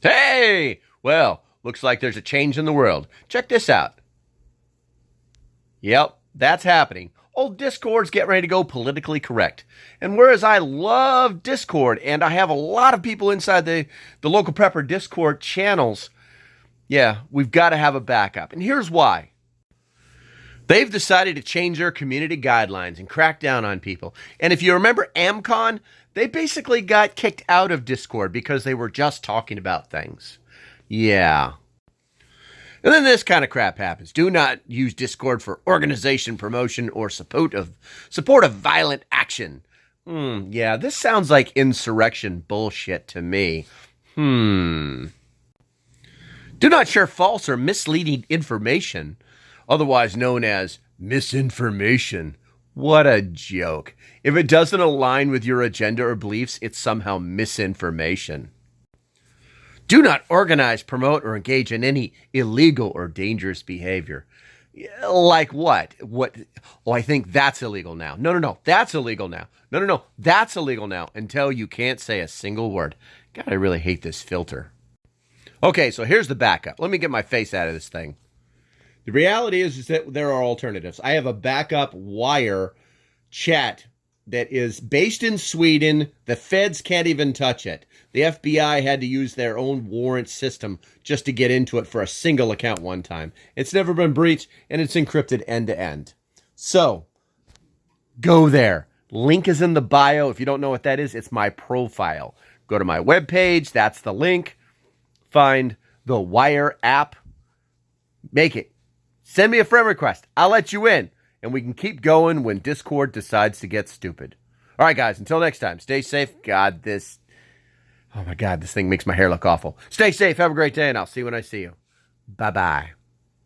Hey! Well, looks like there's a change in the world. Check this out. Yep, that's happening. Old Discord's getting ready to go politically correct. And whereas I love Discord, and I have a lot of people inside the local prepper Discord channels, yeah, we've got to have a backup. And here's why. They've decided to change their community guidelines and crack down on people. And if you remember AmCon, they basically got kicked out of Discord because they were just talking about things. Yeah. And then this kind of crap happens. Do not use Discord for organization promotion or support of violent action. Yeah, this sounds like insurrection bullshit to me. Do not share false or misleading information, otherwise known as misinformation. What a joke. If it doesn't align with your agenda or beliefs, it's somehow misinformation. Do not organize, promote, or engage in any illegal or dangerous behavior. Like what? Oh, I think that's illegal now. No, that's illegal now. No, that's illegal now. Until you can't say a single word. God, I really hate this filter. Okay, so here's the backup. Let me get my face out of this thing. The reality is that there are alternatives. I have a backup wire chat that is based in Sweden. The feds can't even touch it. The FBI had to use their own warrant system just to get into it for a single account one time. It's never been breached, and it's encrypted end to end. So, go there. Link is in the bio. If you don't know what that is, it's my profile. Go to my webpage. That's the link. Find the Wire app. Make it. Send me a friend request. I'll let you in. And we can keep going when Discord decides to get stupid. All right, guys. Until next time, stay safe. Oh my God, this thing makes my hair look awful. Stay safe. Have a great day, and I'll see you when I see you. Bye-bye.